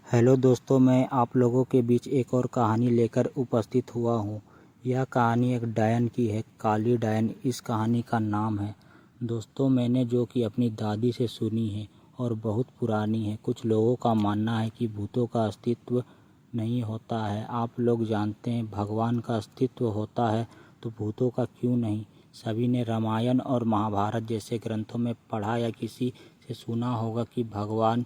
Hello दोस्तों, मैं आप लोगों के बीच एक और कहानी लेकर उपस्थित हुआ हूँ। यह कहानी एक डायन की है, काली डायन इस कहानी का नाम है। दोस्तों, मैंने जो कि अपनी दादी से सुनी है और बहुत पुरानी है। कुछ लोगों का मानना है कि भूतों का अस्तित्व नहीं होता है। आप लोग जानते हैं भगवान का अस्तित्व होता है तो भूतों का क्यों नहीं। सभी ने रामायण और महाभारत जैसे ग्रंथों में पढ़ा या किसी से सुना होगा कि भगवान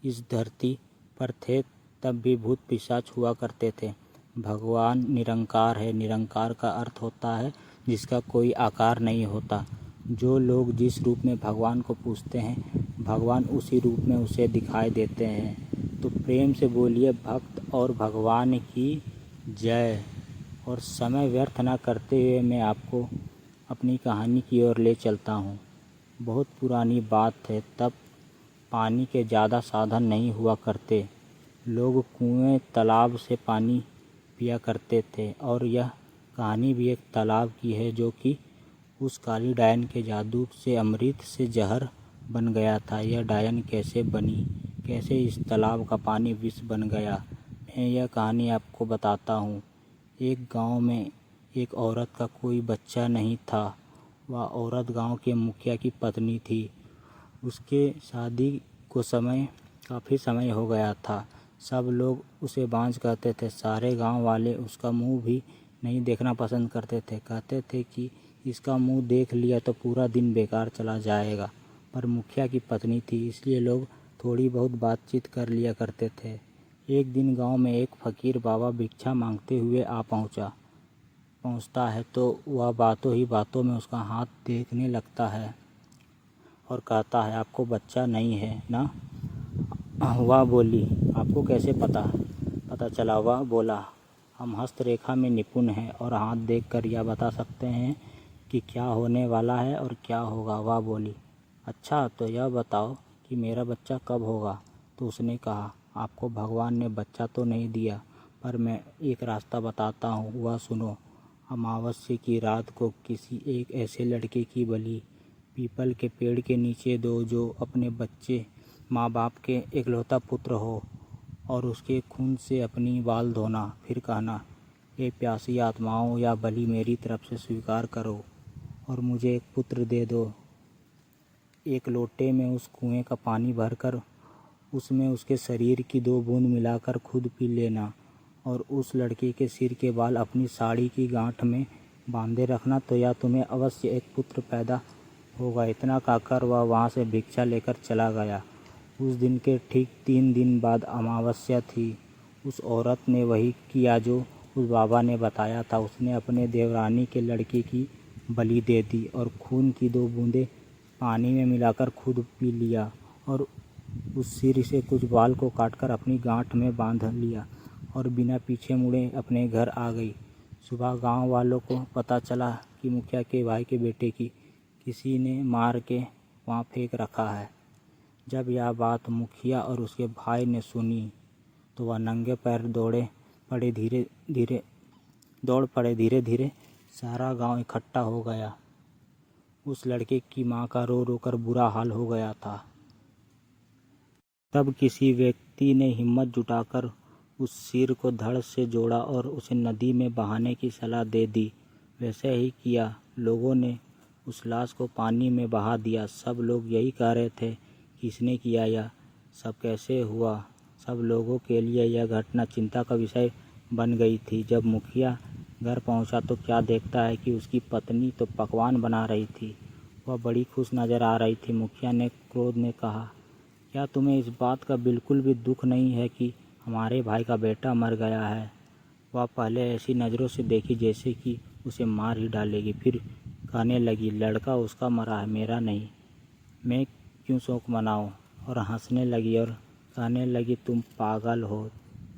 इस धरती पर थे तब भी भूत पिशाच हुआ करते थे। भगवान निरंकार है। निरंकार का अर्थ होता है जिसका कोई आकार नहीं होता। जो लोग जिस रूप में भगवान को पूजते हैं, भगवान उसी रूप में उसे दिखाई देते हैं। तो प्रेम से बोलिए भक्त और भगवान की जय। और समय व्यर्थ न करते हुए मैं आपको अपनी कहानी की ओर ले चलता हूँ। बहुत पुरानी बात है। तब पानी के ज़्यादा साधन नहीं हुआ करते। लोग कुएं तालाब से पानी पिया करते थे। और यह कहानी भी एक तालाब की है जो कि उस काली डायन के जादू से अमृत से जहर बन गया था। यह डायन कैसे बनी, कैसे इस तालाब का पानी विष बन गया, मैं यह कहानी आपको बताता हूँ। एक गांव में एक औरत का कोई बच्चा नहीं था। वह औरत गांव के मुखिया की पत्नी थी। उसके शादी को काफ़ी समय हो गया था। सब लोग उसे बांझ कहते थे। सारे गांव वाले उसका मुंह भी नहीं देखना पसंद करते थे। कहते थे कि इसका मुंह देख लिया तो पूरा दिन बेकार चला जाएगा। पर मुखिया की पत्नी थी, इसलिए लोग थोड़ी बहुत बातचीत कर लिया करते थे। एक दिन गांव में एक फकीर बाबा भिक्षा मांगते हुए पहुंचता है तो वह बातों ही बातों में उसका हाथ देखने लगता है और कहता है, आपको बच्चा नहीं है ना। वह बोली, आपको कैसे पता चला। वह बोला, हम हस्तरेखा में निपुण हैं और हाथ देखकर यह बता सकते हैं कि क्या होने वाला है और क्या होगा। वह बोली, अच्छा तो यह बताओ कि मेरा बच्चा कब होगा। तो उसने कहा, आपको भगवान ने बच्चा तो नहीं दिया, पर मैं एक रास्ता बताता हूँ, वह सुनो। अमावस्या की रात को किसी एक ऐसे लड़के की बलि पीपल के पेड़ के नीचे दो जो अपने बच्चे माँ बाप के इकलौता पुत्र हो, और उसके खून से अपनी बाल धोना। फिर कहना, ये प्यासी आत्माओं, या बलि मेरी तरफ से स्वीकार करो और मुझे एक पुत्र दे दो। एक लोटे में उस कुएं का पानी भरकर उसमें उसके शरीर की 2 बूंद मिलाकर खुद पी लेना और उस लड़के के सिर के बाल अपनी साड़ी की गांठ में बांधे रखना, तो या तुम्हें अवश्य एक पुत्र पैदा होगा। इतना कहकर वह वहाँ से भिक्षा लेकर चला गया। उस दिन के ठीक 3 दिन बाद अमावस्या थी। उस औरत ने वही किया जो उस बाबा ने बताया था। उसने अपने देवरानी के लड़के की बलि दे दी और खून की 2 बूंदें पानी में मिलाकर खुद पी लिया और उस सिर से कुछ बाल को काटकर अपनी गांठ में बांध लिया और बिना पीछे मुड़े अपने घर आ गई। सुबह गांव वालों को पता चला कि मुखिया के भाई के बेटे की किसी ने मार के वहाँ फेंक रखा है। जब यह बात मुखिया और उसके भाई ने सुनी तो वह नंगे पैर दौड़ पड़े। धीरे धीरे सारा गांव इकट्ठा हो गया। उस लड़के की माँ का रो रो कर बुरा हाल हो गया था। तब किसी व्यक्ति ने हिम्मत जुटाकर उस सिर को धड़ से जोड़ा और उसे नदी में बहाने की सलाह दे दी। वैसे ही किया। लोगों ने उस लाश को पानी में बहा दिया। सब लोग यही कह रहे थे, किसने किया, यह सब कैसे हुआ। सब लोगों के लिए यह घटना चिंता का विषय बन गई थी। जब मुखिया घर पहुंचा तो क्या देखता है कि उसकी पत्नी तो पकवान बना रही थी। वह बड़ी खुश नज़र आ रही थी। मुखिया ने क्रोध में कहा, क्या तुम्हें इस बात का बिल्कुल भी दुख नहीं है कि हमारे भाई का बेटा मर गया है। वह पहले ऐसी नज़रों से देखी जैसे कि उसे मार ही डालेगी। फिर कहने लगी, लड़का उसका मरा है, मेरा नहीं, मैं क्यों शोक मनाऊं। और हंसने लगी और कहने लगी, तुम पागल हो,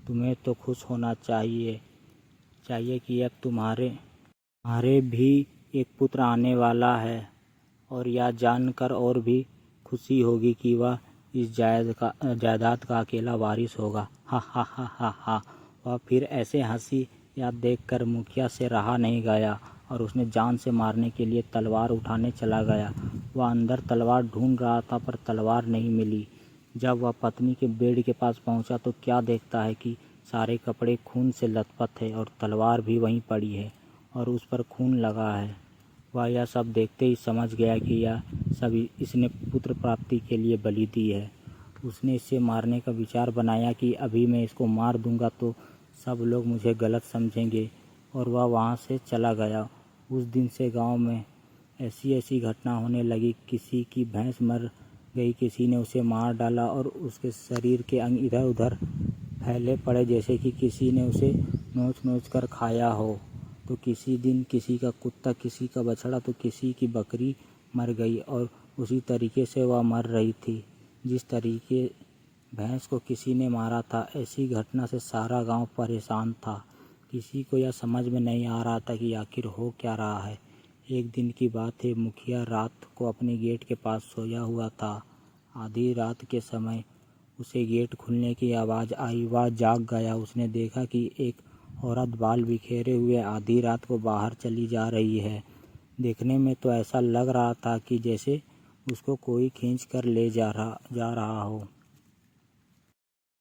तुम्हें तो खुश होना चाहिए कि अब तुम्हारे भी एक पुत्र आने वाला है, और यह जानकर और भी खुशी होगी कि वह इस जायदाद का अकेला वारिस होगा। हा हा हा हा हा। वह फिर ऐसे हंसी। यह देखकर मुखिया से रहा नहीं गया और उसने जान से मारने के लिए तलवार उठाने चला गया। वह अंदर तलवार ढूंढ रहा था पर तलवार नहीं मिली। जब वह पत्नी के बेड के पास पहुंचा तो क्या देखता है कि सारे कपड़े खून से लथपथ है और तलवार भी वहीं पड़ी है और उस पर खून लगा है। वह यह सब देखते ही समझ गया कि यह सब इसने पुत्र प्राप्ति के लिए बलि दी है। उसने इसे मारने का विचार बनाया कि अभी मैं इसको मार दूंगा तो सब लोग मुझे गलत समझेंगे, और वह वहाँ से चला गया। उस दिन से गांव में ऐसी ऐसी घटना होने लगी। किसी की भैंस मर गई, किसी ने उसे मार डाला और उसके शरीर के अंग इधर उधर फैले पड़े जैसे कि किसी ने उसे नोच नोच कर खाया हो। तो किसी दिन किसी का कुत्ता, किसी का बछड़ा, तो किसी की बकरी मर गई और उसी तरीके से वह मर रही थी जिस तरीके भैंस को किसी ने मारा था। ऐसी घटना से सारा गांव परेशान था। किसी को यह समझ में नहीं आ रहा था कि आखिर हो क्या रहा है। एक दिन की बात है, मुखिया रात को अपने गेट के पास सोया हुआ था। आधी रात के समय उसे गेट खुलने की आवाज़ आई। वह जाग गया। उसने देखा कि एक औरत बाल बिखेरे हुए आधी रात को बाहर चली जा रही है। देखने में तो ऐसा लग रहा था कि जैसे उसको कोई खींच कर ले जा रहा हो।